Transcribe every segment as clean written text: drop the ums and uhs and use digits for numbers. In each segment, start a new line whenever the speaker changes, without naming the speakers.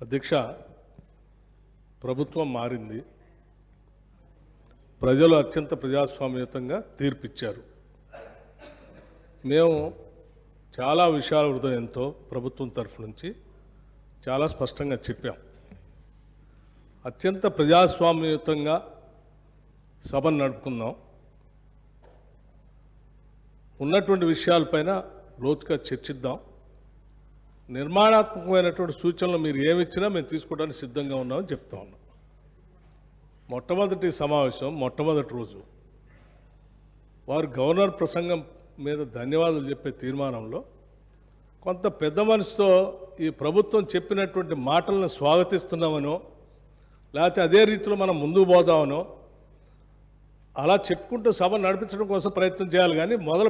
అధ్యక్ష, ప్రభుత్వం మారింది. ప్రజలు అత్యంత ప్రజాస్వామ్యయుతంగా తీర్పిచ్చారు. మేము చాలా విషయాల హృదయంతో ప్రభుత్వం తరఫు నుంచి చాలా స్పష్టంగా చెప్పాం. అత్యంత ప్రజాస్వామ్యయుతంగా సభను నడుపుకుందాం, ఉన్నటువంటి విషయాలపైన లోతుగా చర్చిద్దాం, నిర్మాణాత్మకమైనటువంటి సూచనలు మీరు ఏమిచ్చినా మేము తీసుకోవడానికి సిద్ధంగా ఉన్నామని చెప్తా ఉన్నాం. మొట్టమొదటి సమావేశం, మొట్టమొదటి రోజు వారు గవర్నర్ ప్రసంగం మీద ధన్యవాదాలు చెప్పే తీర్మానంలో కొంత పెద్ద మనసుతో ఈ ప్రభుత్వం చెప్పినటువంటి మాటలను స్వాగతిస్తున్నామనో, లేకపోతే అదే రీతిలో మనం ముందుకు పోదామనో అలా చెప్పుకుంటూ సభ నడిపించడం కోసం ప్రయత్నం చేయాలి. కానీ మొదలు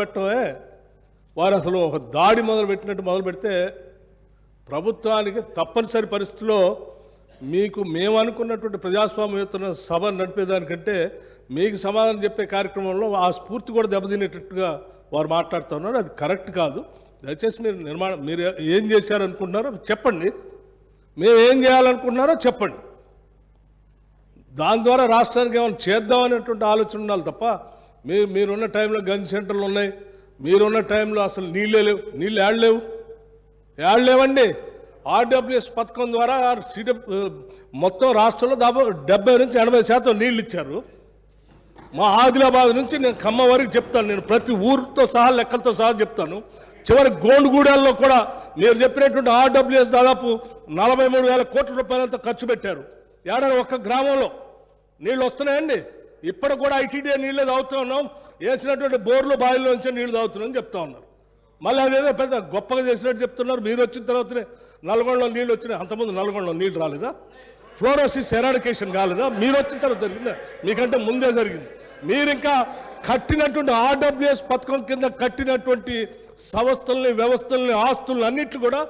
పెట్టమే వారు అసలు ఒక దాడి మొదలుపెట్టినట్టు మొదలు పెడితే ప్రభుత్వానికి తప్పనిసరి పరిస్థితిలో మీకు మేము అనుకున్నటువంటి ప్రజాస్వామ్యయుత సభ నడిపేదానికంటే మీకు సమాధానం చెప్పే కార్యక్రమంలో ఆ స్ఫూర్తి కూడా దెబ్బతినేటట్టుగా వారు మాట్లాడుతున్నారు. అది కరెక్ట్ కాదు. దయచేసి మీరు ఏం చేశారనుకుంటున్నారో చెప్పండి, మేము ఏం చేయాలనుకుంటున్నారో చెప్పండి. దాని ద్వారా రాష్ట్రానికి ఏమైనా చేద్దామనేటువంటి ఆలోచన ఉండాలి తప్ప మీరున్న టైంలో గన్ సెంటర్లు ఉన్నాయి, మీరున్న టైంలో అసలు నీళ్ళే లేవు. నీళ్ళు ఏడలేవండి. ఆర్డబ్ల్యూఎస్ పథకం ద్వారా మొత్తం రాష్ట్రంలో దాదాపు 70 నుంచి 80% నీళ్ళు ఇచ్చారు. మా ఆదిలాబాద్ నుంచి నేను ఖమ్మం వరకు చెప్తాను, నేను ప్రతి ఊరితో సహా లెక్కలతో సహా చెప్తాను. చివరి గోండుగూడెల్లో కూడా మీరు చెప్పినటువంటి ఆర్డబ్ల్యూఎస్ దాదాపు 43,000 కోట్ల రూపాయలతో ఖర్చు పెట్టారు. ఏడాది ఒక్క గ్రామంలో నీళ్ళు వస్తున్నాయండి. ఇప్పటికి కూడా ఐటీడీఏ నీళ్ళే తాగుతూ ఉన్నాం, వేసినటువంటి బోర్లు బావిలో నుంచి నీళ్లు తాగుతున్నామని చెప్తా ఉన్నారు. మళ్ళీ అదేదో పెద్ద గొప్పగా చేసినట్టు చెప్తున్నారు. మీరు వచ్చిన తర్వాతనే నల్గొండలో నీళ్ళు వచ్చినాయి. అంతకుముందు నల్గొండలో నీళ్ళు రాలేదా? ఫ్లోరోసిస్ ఎరాడికేషన్ కాలేదా? మీరు వచ్చిన తర్వాత జరిగిందా? మీకంటే ముందే జరిగింది. మీరు ఇంకా కట్టినటువంటి ఆర్డబ్ల్యూఎస్ పథకం కింద కట్టినటువంటి సంస్థల్ని, వ్యవస్థల్ని, ఆస్తుల్ని అన్నిట్లు కూడా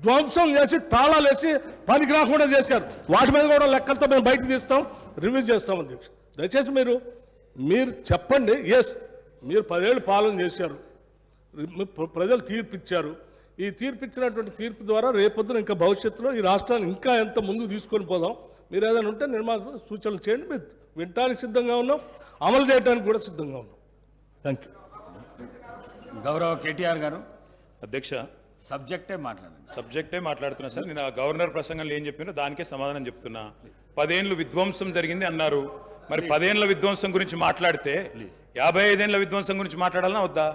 ధ్వంసం చేసి తాళాలు వేసి పనికి రాకుండా చేశారు. వాటి మీద కూడా లెక్కలతో మేము బయటకు తీస్తాం, రివ్యూ చేస్తాం. అధ్యక్ష, దయచేసి మీరు చెప్పండి. ఎస్, మీరు 10 ఏళ్ళు పాలన చేశారు, ప్రజలు తీర్పిచ్చారు. ఈ తీర్పిచ్చినటువంటి తీర్పు ద్వారా రేపొద్దున ఇంకా భవిష్యత్తులో ఈ రాష్ట్రాన్ని ఇంకా ఎంత ముందుకు తీసుకొని పోదాం. మీరు ఏదైనా ఉంటే నిర్మాణ సూచనలు చేయండి. మీరు వినటానికి సిద్ధంగా ఉన్నాం, అమలు చేయడానికి కూడా సిద్ధంగా ఉన్నాం. Thank you.
గౌరవ కేటీఆర్ గారు.
అధ్యక్ష,
సబ్జెక్టే
మాట్లాడుతున్నా సార్. నేను ఆ గవర్నర్ ప్రసంగంలో ఏం చెప్పినో దానికే సమాధానం చెప్తున్నా. 10 ఏళ్ళు విధ్వంసం జరిగింది అన్నారు. మరి 10 ఏళ్ల విధ్వంసం గురించి మాట్లాడితే 55 ఏళ్ల విధ్వంసం గురించి మాట్లాడాలన్నా వద్దా?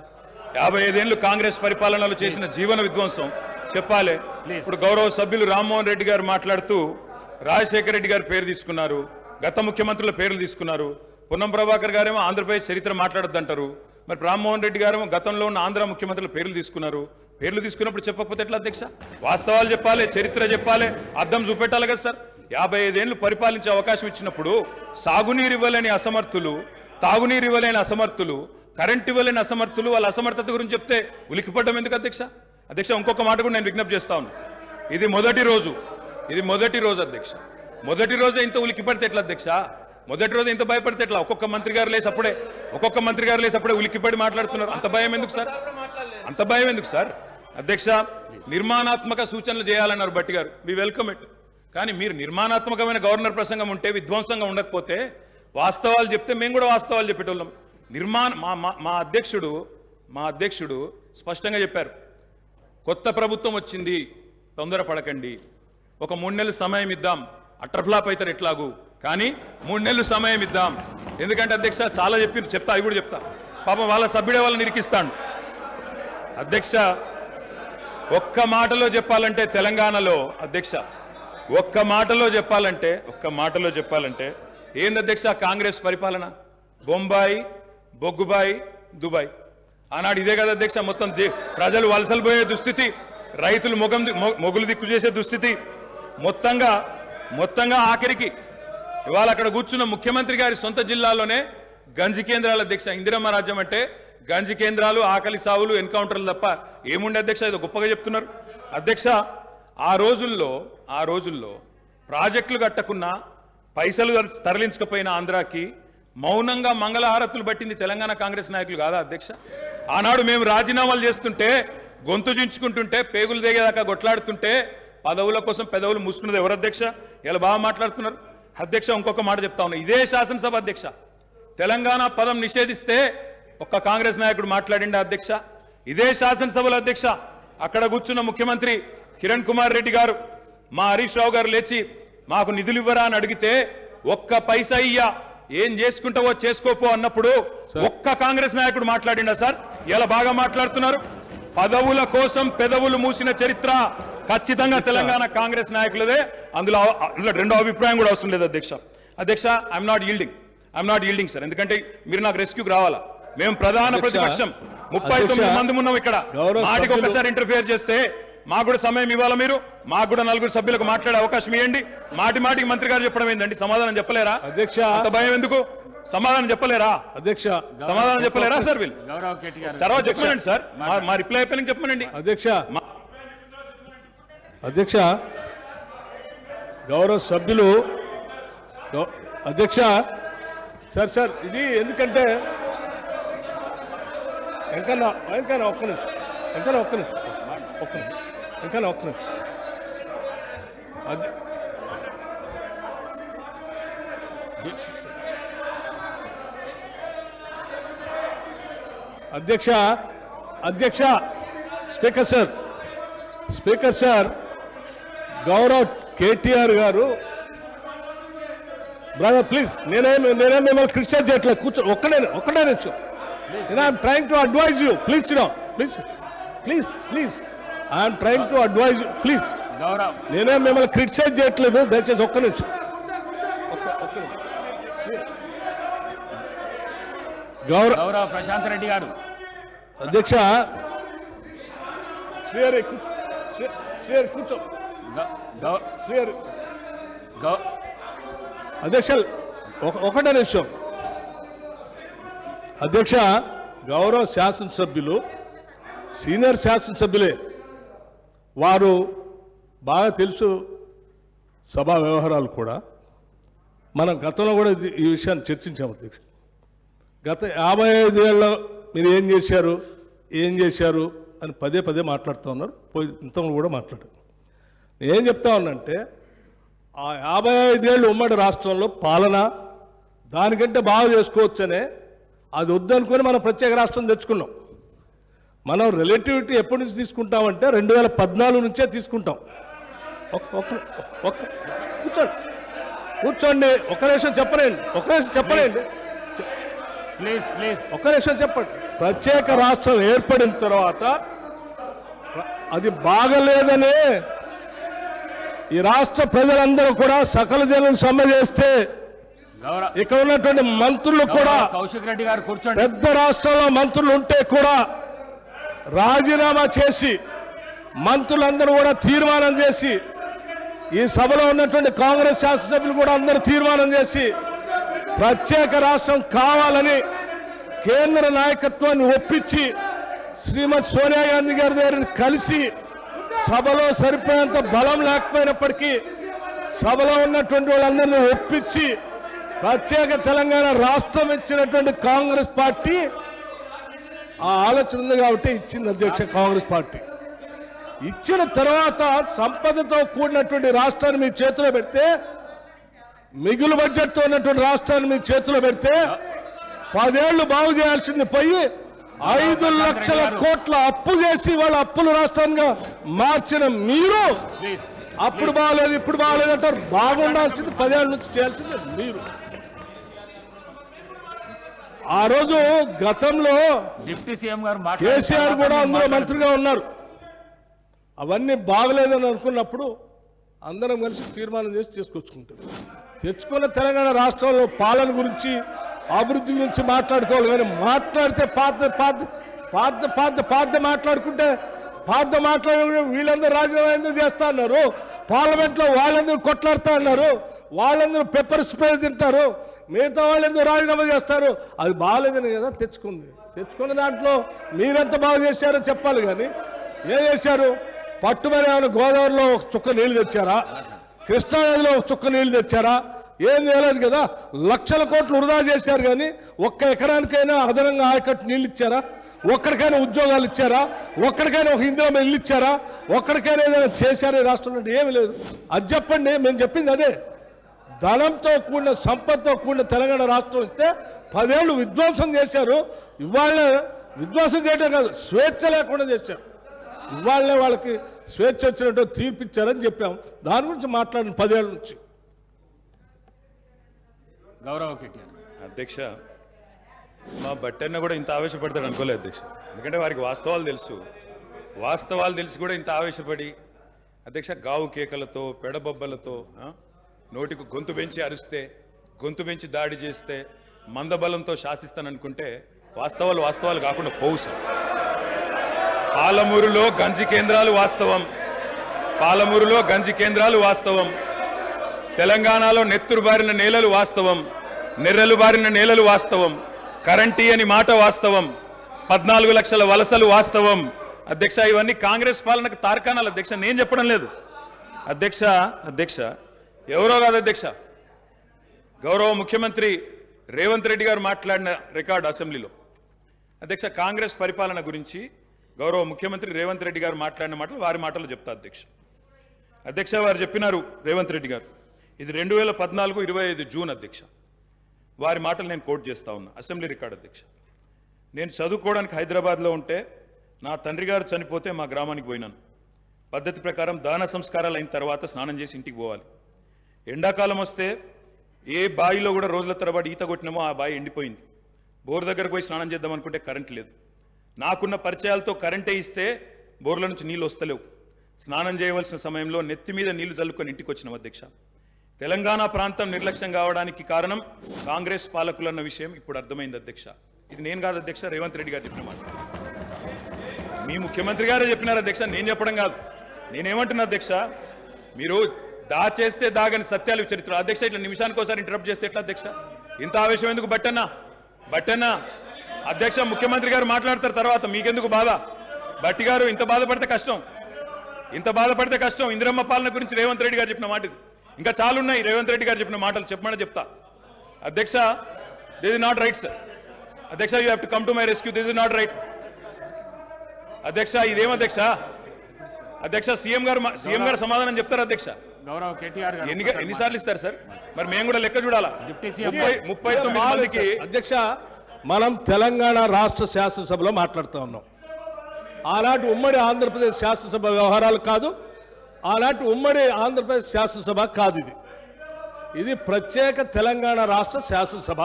55 ఏళ్లు కాంగ్రెస్ పరిపాలనలో చేసిన జీవన విధ్వంసం చెప్పాలి. ఇప్పుడు గౌరవ సభ్యులు రామ్మోహన్ రెడ్డి గారు మాట్లాడుతూ రాజశేఖర రెడ్డి గారి పేరు తీసుకున్నారు, గత ముఖ్యమంత్రుల పేర్లు తీసుకున్నారు. పొన్నం ప్రభాకర్ గారేమో ఆంధ్రప్రదేశ్ చరిత్ర మాట్లాడొద్దంటారు. మరి రామ్మోహన్ రెడ్డి గారేమో గతంలో ఉన్న ఆంధ్ర ముఖ్యమంత్రుల పేర్లు తీసుకున్నారు. పేర్లు తీసుకున్నప్పుడు చెప్పకపోతే ఎట్లా అధ్యక్ష? వాస్తవాలు చెప్పాలి, చరిత్ర చెప్పాలి, అర్థం చూపెట్టాలి కదా సార్. 55 ఏళ్లు పరిపాలించే అవకాశం ఇచ్చినప్పుడు సాగునీరు ఇవ్వలేని అసమర్థులు, తాగునీరు ఇవ్వలేని అసమర్థులు, కరెంట్ ఇవ్వలేని అసమర్థులు, వాళ్ళ అసమర్థత గురించి చెప్తే ఉలికిపడ్డం ఎందుకు అధ్యక్ష? అధ్యక్ష, ఇంకొక మాట కూడా నేను విజ్ఞప్తి చేస్తా ఉన్నాను. ఇది మొదటి రోజు అధ్యక్ష. మొదటి రోజే ఇంత ఉలికిపడితే ఎట్లా అధ్యక్ష? మొదటి రోజు ఇంత భయపడితే ఎట్లా? ఒక్కొక్క మంత్రి గారు లేసి అప్పుడే ఉలికిపడి మాట్లాడుతున్నారు. అంత భయం ఎందుకు సార్? అధ్యక్ష, నిర్మాణాత్మక సూచనలు చేయాలన్నారు భట్టి గారు. Me welcome it. కానీ మీరు నిర్మాణాత్మకమైన గవర్నర్ ప్రసంగం ఉంటే, విధ్వంసంగా ఉండకపోతే, వాస్తవాలు చెప్తే మేము కూడా వాస్తవాలు చెప్పేటోళ్ళం. మా అధ్యక్షుడు స్పష్టంగా చెప్పారు, కొత్త ప్రభుత్వం వచ్చింది, తొందరపడకండి, ఒక 3 నెలలు సమయం ఇద్దాం, అట్రఫ్లాప్ అవుతారు ఎట్లాగూ, కానీ 3 నెలలు సమయం ఇద్దాం. ఎందుకంటే అధ్యక్ష చాలా చెప్తా, అవి కూడా చెప్తా. పాపం వాళ్ళ సభ్యుడే వాళ్ళని నిరికిస్తాను. అధ్యక్ష, ఒక్క మాటలో చెప్పాలంటే తెలంగాణలో అధ్యక్ష, ఒక్క మాటలో చెప్పాలంటే ఏంది అధ్యక్ష కాంగ్రెస్ పరిపాలన? బొంబాయి, బొగ్గుబాయి, దుబాయ్. ఆనాడు ఇదే కదా అధ్యక్ష. మొత్తం ప్రజలు వలసలు పోయే దుస్థితి, రైతులు మొగులు దిక్కు చేసే దుస్థితి, మొత్తంగా ఆఖరికి ఇవాళ అక్కడ కూర్చున్న ముఖ్యమంత్రి గారి సొంత జిల్లాలోనే గంజి కేంద్రాలు అధ్యక్ష. ఇందిరమ్మ రాజ్యం అంటే గంజి కేంద్రాలు, ఆకలి సావులు, ఎన్కౌంటర్లు తప్ప ఏముండే అధ్యక్ష? ఇది గొప్పగా చెప్తున్నారు అధ్యక్ష. ఆ రోజుల్లో ప్రాజెక్టులు కట్టకున్నా, పైసలు తరలించకపోయినా ఆంధ్రాకి మౌనంగా మంగళహారతులు పట్టింది తెలంగాణ కాంగ్రెస్ నాయకులు కాదా అధ్యక్ష? ఆనాడు మేము రాజీనామాలు చేస్తుంటే, గొంతు చించుకుంటుంటే, పేగులు దిగేదాకా కొట్లాడుతుంటే పదవుల కోసం పెదవులు మూసుకున్నది ఎవరు అధ్యక్ష? ఇలా బాగా మాట్లాడుతున్నారు అధ్యక్ష. ఇంకొక మాట చెప్తా ఉన్నా, ఇదే శాసనసభ అధ్యక్ష తెలంగాణ పదం నిషేధిస్తే ఒక్క కాంగ్రెస్ నాయకుడు మాట్లాడిండే అధ్యక్ష. ఇదే శాసనసభలో అధ్యక్ష అక్కడ కూర్చున్న ముఖ్యమంత్రి కిరణ్ కుమార్ రెడ్డి గారు మా హరీష్ రావు గారు లేచి మాకు నిధులు ఇవ్వరా అని అడిగితే ఒక్క పైసా ఇయ్యా ఏం చేసుకుంటావో చేసుకోపో అన్నప్పుడు ఒక్క కాంగ్రెస్ నాయకుడు మాట్లాడిండా సార్? ఇలా బాగా మాట్లాడుతున్నారు. పదవుల కోసం పెదవులు మూసిన చరిత్ర ఖచ్చితంగా తెలంగాణ కాంగ్రెస్ నాయకులదే. అందులో రెండో అభిప్రాయం కూడా అవసరం లేదు అధ్యక్ష. అధ్యక్ష ఐఎమ్ నాట్ ఈల్డింగ్ సార్, ఎందుకంటే మీరు నాకు రెస్క్యూకి రావాలా. మేము ప్రధాన ప్రతిపక్షం 39 మంది ఉన్నాం ఇక్కడ. మాటికి ఒక్కసారి ఇంటర్ఫియర్ చేస్తే మాకు కూడా సమయం ఇవ్వాలా మీరు. మాకు కూడా 4 సభ్యులకు మాట్లాడే అవకాశం ఇవ్వండి. మాటికి మంత్రి గారు చెప్పడం ఏందండి? సమాధానం చెప్పలేరా
అధ్యక్ష?
అంత భయం ఎందుకు? సమాధానం చెప్పలేరా
అధ్యక్ష?
సమాధానం చెప్పలేరా సార్? వీళ్ళు
గౌరవ్ కేటీఆర్
తర్వాత చెప్పమనండి సార్, మా రిప్లై అయిపోయిన చెప్పమనండి
అధ్యక్ష. గౌరవ సభ్యులు అధ్యక్ష సార్ ఇది ఎందుకంటే వెంకన్న ఒక్క నిమిషం అధ్యక్ష స్పీకర్ సార్ గౌరవ్ కేటీఆర్ గారు బ్రదర్ ప్లీజ్, నేనేం మిమ్మల్ని క్రిటిసైజ్ చేయట్లేదు. కూర్చో ఒక్కడే నిమిషం. I'm trying to advise you. Please I'm trying to advise you please. నేనేం మిమ్మల్ని క్రిటిసైజ్ చేయట్లేదు, దయచేసి ఒక్క నిమిషం.
గౌరవ్ ప్రశాంత్ రెడ్డి గారు
అధ్యక్ష కూర్చో. అధ్యక్ష ఒకటే నిమిషం. అధ్యక్ష గౌరవ శాసనసభ్యులు సీనియర్ శాసనసభ్యులే, వారు బాగా తెలుసు సభా వ్యవహారాలు కూడా. మనం గతంలో కూడా ఈ విషయాన్ని చర్చించాము అధ్యక్ష. గత 55 ఏళ్ళలో మీరు ఏం చేశారు అని పదే మాట్లాడుతూ ఉన్నారు. ఇంతలో కూడా మాట్లాడారు. నేనేం చెప్తా ఉన్నానంటే ఆ 55 ఏళ్ళు ఉమ్మడి రాష్ట్రంలో పాలన దానికంటే బాగా చేసుకోవచ్చనే అది వద్దనుకొని మనం ప్రత్యేక రాష్ట్రం తెచ్చుకున్నాం. మనం రిలేటివిటీ ఎప్పటి నుంచి తీసుకుంటామంటే 2014 నుంచే తీసుకుంటాం. కూర్చోండి ఒక నిమిషం చెప్పండి. ఒక్క నిమిషం చెప్పండి. ప్రత్యేక రాష్ట్రం ఏర్పడిన తర్వాత అది బాగలేదనే ఈ రాష్ట్ర ప్రజలందరూ కూడా సకల జనం సమ్మె చేస్తే ఇక్కడ ఉన్నటువంటి మంత్రులు కూడా
కౌశిక్ రెడ్డి గారు కూర్చోండి.
పెద్ద రాష్ట్రంలో మంత్రులు ఉంటే కూడా రాజీనామా చేసి మంత్రులందరూ కూడా తీర్మానం చేసి ఈ సభలో ఉన్నటువంటి కాంగ్రెస్ శాసనసభ్యులు కూడా అందరూ తీర్మానం చేసి ప్రత్యేక రాష్ట్రం కావాలని కేంద్ర నాయకత్వాన్ని ఒప్పించి శ్రీమతి సోనియా గాంధీ గారి దగ్గర కలిసి సభలో సరిపోయేంత బలం లేకపోయినప్పటికీ సభలో ఉన్నటువంటి వాళ్ళందరినీ ఒప్పించి ప్రత్యేక తెలంగాణ రాష్ట్రం ఇచ్చినటువంటి కాంగ్రెస్ పార్టీ ఆ ఆలోచన ఉంది కాబట్టి ఇచ్చింది అధ్యక్ష. కాంగ్రెస్ పార్టీ ఇచ్చిన తర్వాత సంపదతో కూడినటువంటి రాష్ట్రాన్ని మీ చేతిలో పెడితే, మిగులు బడ్జెట్తో ఉన్నటువంటి రాష్ట్రాన్ని మీ చేతిలో పెడితే 10 ఏళ్లు బాగు చేయాల్సింది పోయి 5 లక్షల కోట్ల అప్పు చేసి వాళ్ళ అప్పుల రాష్ట్రంగా మార్చిన మీరు అప్పుడు బాగలేదు ఇప్పుడు బాగలేదు అంటారు. బాగుండాల్సింది 10 ఏళ్ళ నుంచి చేయాల్సింది మీరు. ఆ రోజు గతంలో
డిప్యూటీ సీఎం గారు
కేసీఆర్ కూడా అందులో మంత్రిగా ఉన్నారు. అవన్నీ బాగలేదని అనుకున్నప్పుడు అందరం కలిసి తీర్మానం చేసి తీసుకొచ్చుకుంటారు. తెచ్చుకున్న తెలంగాణ రాష్ట్రంలో పాలన గురించి అభివృద్ధి గురించి మాట్లాడుకోవాలి. కానీ మాట్లాడితే పాత మాట్లాడుకుంటే మాట్లాడుకుంటే వీళ్ళందరూ రాజీనామా ఎందుకు చేస్తా అన్నారు, పార్లమెంట్లో వాళ్ళందరూ కొట్లాడుతా అన్నారు, వాళ్ళందరూ పెప్పర్ స్ప్రే తింటారు, మిగతా వాళ్ళు ఎందుకు రాజీనామా చేస్తారు. అది బాగాలేదని కదా తెచ్చుకున్న దాంట్లో మీరెంత బాగా చేశారో చెప్పాలి. కానీ ఏం చేశారు? పట్టుమని ఏమైనా గోదావరిలో ఒక చుక్క నీళ్లు తెచ్చారా? కృష్ణానదిలో ఒక చుక్క నీళ్లు తెచ్చారా? ఏం చేయలేదు కదా. లక్షల కోట్లు వృధా చేశారు. కానీ ఒక్క ఎకరానికైనా అదనంగా ఆయకట్టు నీళ్ళు ఇచ్చారా? ఒక్కడికైనా ఉద్యోగాలు ఇచ్చారా? ఒక్కడికైనా ఒక ఇందిరమ్మ ఇల్లు ఇచ్చారా? ఒక్కడికైనా ఏదైనా చేశారా ఈ రాష్ట్రంలో? ఏమీ లేదు. అది చెప్పండి. మేము చెప్పింది అదే. ధనంతో కూడిన సంపదతో కూడిన తెలంగాణ రాష్ట్రం ఇస్తే 10 ఏళ్ళు విధ్వంసం చేశారు. ఇవాళ విధ్వంసం చేయడం కాదు, స్వేచ్ఛ లేకుండా చేశారు. ఇవాళనే వాళ్ళకి స్వేచ్ఛ వచ్చినట్టు తీర్పిచ్చారని చెప్పాం. దాని గురించి మాట్లాడిన 10 ఏళ్ళ నుంచి.
గౌరవ కేటీఆర్.
అధ్యక్ష, మా బట్టన్న కూడా ఇంత ఆవేశపడతాడు అనుకోలేదు అధ్యక్ష. ఎందుకంటే వారికి వాస్తవాలు తెలిసి కూడా ఇంత ఆవేశపడి అధ్యక్ష గావు కేకలతో పెడబొబ్బలతో నోటికి గొంతు పెంచి అరిస్తే, గొంతు పెంచి దాడి చేస్తే, మందబలంతో శాసిస్తాననుకుంటే వాస్తవాలు కాకుండా పోవు సార్. పాలమూరులో గంజి కేంద్రాలు వాస్తవం. తెలంగాణలో నెత్తురు బారిన నేలలు వాస్తవం. నెర్రెలు బారిన నేలలు వాస్తవం. కరెంటీ అని మాట వాస్తవం. 14 లక్షల వలసలు వాస్తవం. అధ్యక్ష, ఇవన్నీ కాంగ్రెస్ పాలనకు తార్కాణాలు అధ్యక్ష, నేను చెప్పడం లేదు అధ్యక్ష. ఎవరో కాదు అధ్యక్ష, గౌరవ ముఖ్యమంత్రి రేవంత్ రెడ్డి గారు మాట్లాడిన రికార్డు అసెంబ్లీలో అధ్యక్ష, కాంగ్రెస్ పరిపాలన గురించి గౌరవ ముఖ్యమంత్రి రేవంత్ రెడ్డి గారు మాట్లాడిన మాటలు వారి మాటలు చెప్తా అధ్యక్ష. వారు చెప్పినారు రేవంత్ రెడ్డి గారు, ఇది 2014 25 జూన్ అధ్యక్ష. వారి మాటలు నేను కోట్ చేస్తా ఉన్నా, అసెంబ్లీ రికార్డు అధ్యక్ష. నేను చదువుకోవడానికి హైదరాబాద్లో ఉంటే నా తండ్రి గారు చనిపోతే మా గ్రామానికి పోయినాను. పద్ధతి ప్రకారం దాన సంస్కారాలు అయిన తర్వాత స్నానం చేసి ఇంటికి పోవాలి. ఎండాకాలం వస్తే ఏ బావిలో కూడా రోజుల తరబడి ఈత కొట్టినామో ఆ బావి ఎండిపోయింది. బోర్ దగ్గరకు పోయి స్నానం చేద్దాం అనుకుంటే కరెంట్ లేదు. నాకున్న పరిచయాలతో కరెంటే ఇస్తే బోర్ల నుంచి నీళ్ళు వస్తలేవు. స్నానం చేయవలసిన సమయంలో నెత్తి మీద నీళ్లు చల్లుకొని ఇంటికి వచ్చినాం అధ్యక్ష. తెలంగాణ ప్రాంతం నిర్లక్ష్యం కావడానికి కారణం కాంగ్రెస్ పాలకులన్న విషయం ఇప్పుడు అర్థమైంది అధ్యక్ష. ఇది నేను కాదు అధ్యక్ష, రేవంత్ రెడ్డి గారు చెప్పిన మాట. మీ ముఖ్యమంత్రి గారే చెప్పినారు అధ్యక్ష, నేను చెప్పడం కాదు. నేనేమంటున్నా అధ్యక్ష, మీరు దాచేస్తే దాగని సత్యాలు చరిత్ర అధ్యక్ష. ఇట్లా నిమిషానికి ఒకసారి ఇంటరప్ట్ చేస్తే ఎట్లా అధ్యక్ష? ఇంత ఆవేశం ఎందుకు? బట్టన్నా అధ్యక్ష, ముఖ్యమంత్రి గారు మాట్లాడతారు తర్వాత, మీకెందుకు బాధ? బట్టి గారు ఇంత బాధపడితే కష్టం. ఇందిరమ్మ పాలన గురించి రేవంత్ రెడ్డి గారు చెప్పిన మాట ఇది. ఇంకా చాలున్నాయి రేవంత్ రెడ్డి గారు చెప్పిన మాటలు చెప్పమని చెప్తా అధ్యక్ష. This is not right sir. అధ్యక్ష, you have to come to my rescue. This is not right అధ్యక్ష. ఇదేం అధ్యక్ష సీఎం గారు సమాధానం చెప్తారు అధ్యక్ష.
గౌరవ కేటీఆర్ గారు
ఎన్నిసార్లు ఇస్తారు సార్? మరి మేము కూడా లెక్క చూడాలా? 39 మందికి
అధ్యక్ష, మనం తెలంగాణ రాష్ట్ర శాసనసభలో మాట్లాడుతూ ఉన్నాం. ఆనాటి ఉమ్మడి ఆంధ్రప్రదేశ్ శాసనసభ వ్యవహారాలు కాదు, ఆనాటి ఉమ్మడి ఆంధ్రప్రదేశ్ శాసనసభ కాదు. ఇది ప్రత్యేక తెలంగాణ రాష్ట్ర శాసనసభ.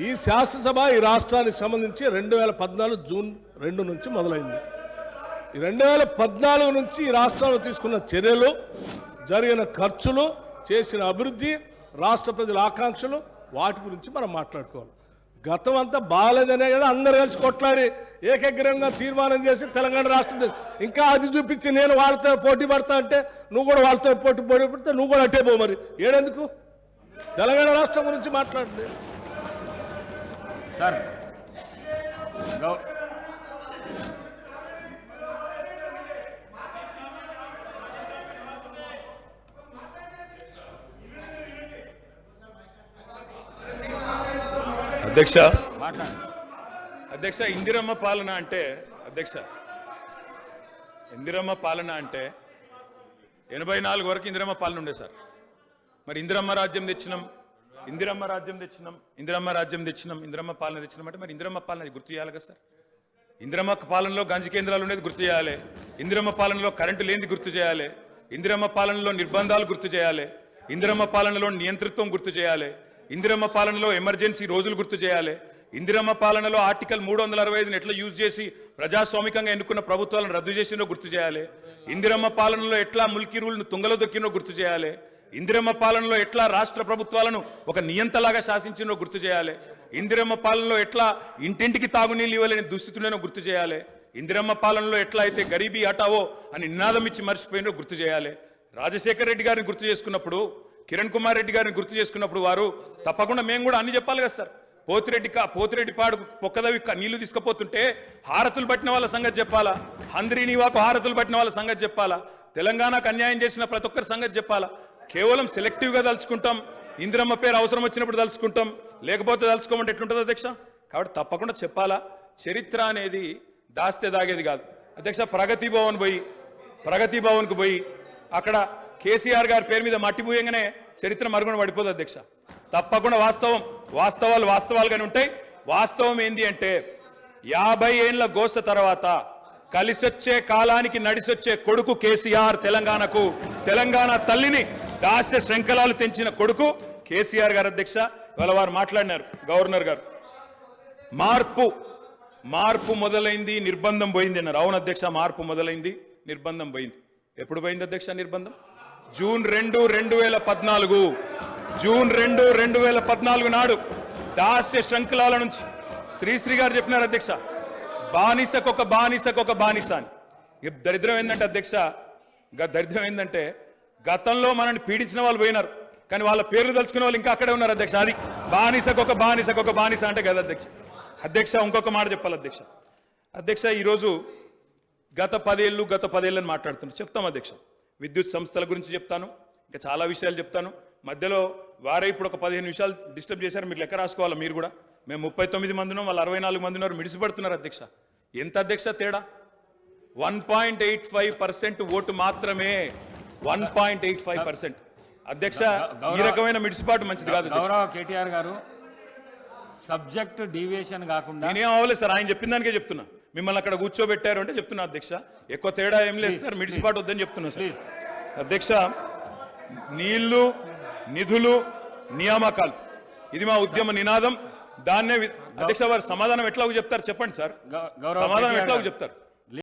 ఈ శాసనసభ ఈ రాష్ట్రానికి సంబంధించి 2014 జూన్ 2 నుంచి మొదలైంది. ఈ 2014 నుంచి ఈ రాష్ట్రంలో తీసుకున్న చర్యలు, జరిగిన ఖర్చులు, చేసిన అభివృద్ధి, రాష్ట్ర ప్రజల ఆకాంక్షలు, వాటి గురించి మనం మాట్లాడుకోవాలి. గతం అంతా బాగాలేదనే కదా అందరు కలిసి కొట్లాడి ఏకగ్రీవంగా తీర్మానం చేసి తెలంగాణ రాష్ట్రం ఇంకా అది చూపించి నేను వాళ్ళతో పోటీ పడతా అంటే నువ్వు కూడా వాళ్ళతో పోటీ పడితే నువ్వు కూడా అట్టే పో. మరి ఏడెందుకు తెలంగాణ రాష్ట్రం గురించి మాట్లాడండి
సార్.
అధ్యక్ష, ఇందిరమ్మ పాలన అంటే 84 వరకు ఇందిరమ్మ పాలన ఉండే సార్. మరి ఇందిరమ్మ రాజ్యం తెచ్చినాం ఇందిరమ్మ పాలన తెచ్చినాం అంటే మరి ఇందిరమ్మ పాలన గుర్తు చేయాలి కదా సార్. ఇందిరమ్మ పాలనలో గంజి కేంద్రాలు ఉండేది గుర్తు చేయాలి. ఇందిరమ్మ పాలనలో కరెంటు లేనిది గుర్తు చేయాలి. ఇందిరమ్మ పాలనలో నిర్బంధాలు గుర్తు చేయాలి. ఇందిరమ్మ పాలనలో నియంతృత్వం గుర్తు చేయాలి. ఇందిరమ్మ పాలనలో ఎమర్జెన్సీ రోజులు గుర్తు చేయాలి. ఇందిరమ్మ పాలనలో ఆర్టికల్ 365ని ఎట్లా యూజ్ చేసి ప్రజాస్వామికంగా ఎన్నుకున్న ప్రభుత్వాలను రద్దు చేసినో గుర్తు చేయాలి. ఇందిరమ్మ పాలనలో ఎట్లా ముల్కీ రూల్ను తుంగలో దొక్కినో గుర్తు చేయాలి. ఇందిరమ్మ పాలనలో ఎట్లా రాష్ట్ర ప్రభుత్వాలను ఒక నియంతలాగా శాసించినో గుర్తు చేయాలి. ఇందిరమ్మ పాలనలో ఎట్లా ఇంటింటికి తాగునీళ్ళు ఇవ్వలేని దుస్థితులను గుర్తు చేయాలి. ఇందిరమ్మ పాలనలో ఎట్లా అయితే గరీబీ హటావో అని నినాదం ఇచ్చి మర్చిపోయినో గుర్తు చేయాలి. రాజశేఖర్ రెడ్డి గారిని గుర్తు చేసుకున్నప్పుడు, కిరణ్ కుమార్ రెడ్డి గారిని గుర్తు చేసుకున్నప్పుడు వారు తప్పకుండా మేము కూడా అన్ని చెప్పాలి కదా సార్. పోతిరెడ్డిపాడు పొక్కదవి నీళ్లు తీసుకుపోతుంటే హారతులు పట్టిన వాళ్ళ సంగతి చెప్పాలా, హంద్రీనివాకు హారతులు పట్టిన వాళ్ళ సంగతి చెప్పాలా, తెలంగాణకు అన్యాయం చేసిన ప్రతి ఒక్కరి సంగతి చెప్పాలా. కేవలం సెలెక్టివ్గా తలుచుకుంటాం, ఇందిరమ్మ పేరు అవసరం వచ్చినప్పుడు తలుచుకుంటాం, లేకపోతే తలుచుకోమంటే ఎట్లుంటుంది అధ్యక్ష? కాబట్టి తప్పకుండా చెప్పాలా. చరిత్ర అనేది దాస్తే దాగేది కాదు అధ్యక్ష. ప్రగతి భవన్కు పోయి అక్కడ కేసీఆర్ గారి పేరు మీద మట్టి పూయంగానే చరిత్ర మరుగున పడిపోదు అధ్యక్ష. తప్పకుండా వాస్తవాలుగానే ఉంటాయి. వాస్తవం ఏంది అంటే 50 ఏండ్ల గోస తర్వాత కలిసొచ్చే కాలానికి నడిసొచ్చే కొడుకు కేసీఆర్. తెలంగాణ తల్లిని దాస్య శృంఖలాలు తెంచిన కొడుకు కేసీఆర్ గారు అధ్యక్ష. ఇవాళ వారు మాట్లాడినారు గవర్నర్ గారు. మార్పు మొదలైంది, నిర్బంధం పోయింది అన్నారు. అవును అధ్యక్ష, మార్పు మొదలైంది, నిర్బంధం పోయింది. ఎప్పుడు పోయింది అధ్యక్ష నిర్బంధం? జూన్ 2, 2014 నాడు దాస్య శృంఖలాల నుంచి శ్రీశ్రీ గారు చెప్పినారు అధ్యక్ష, బానిసకొక బానిస అని. దరిద్రం ఏంటంటే అధ్యక్ష, దరిద్రం ఏంటంటే గతంలో మనల్ని పీడించిన వాళ్ళు పోయినారు, కానీ వాళ్ళ పేర్లు తలుచుకునే వాళ్ళు ఇంకా అక్కడే ఉన్నారు అధ్యక్ష. అది బానిసకొక బానిస అంటే కదా అధ్యక్ష. ఇంకొక మాట చెప్పాలి అధ్యక్ష. ఈరోజు గత 10 ఏళ్ళు అని మాట్లాడుతున్నారు. చెప్తాం అధ్యక్ష, విద్యుత్ సంస్థల గురించి చెప్తాను, ఇంకా చాలా విషయాలు చెప్తాను. మధ్యలో వారే ఇప్పుడు ఒక 15 నిమిషాలు డిస్టర్బ్ చేశారు. మీరు లెక్క రాసుకోవాలి. మీరు కూడా మేము 39 మంది ఉన్నాం, వాళ్ళు 64 మంది ఉన్నారు. మిడిసిపడుతున్నారు అధ్యక్ష. ఎంత అధ్యక్ష తేడా? 1.85% ఓటు మాత్రమే. 1.85% అధ్యక్ష. ఈ రకమైన మిడిసిపాటు మంచిది కాదు.
గౌరవ కేటీఆర్ గారు, సబ్జెక్ట్ డీవియేషన్ కాకుండా
నేనేం అవ్వలేదు సార్, ఆయన చెప్పిన దానికే చెప్తున్నా. మిమ్మల్ని అక్కడ కూర్చోబెట్టారు అంటే చెప్తున్నా అధ్యక్ష. ఎక్కువ తేడా ఏం లేదు సార్, మిడిసిపాటు వద్దని చెప్తున్నా సార్ అధ్యక్ష. నీళ్లు, నిధులు, నియామకాలు, ఇది మా ఉద్యమ నినాదం. దాన్నే అధ్యక్ష వారు సమాధానం ఎట్లాగో చెప్తారు చెప్పండి సార్. సమాధానం ఎట్లాగో చెప్తారు?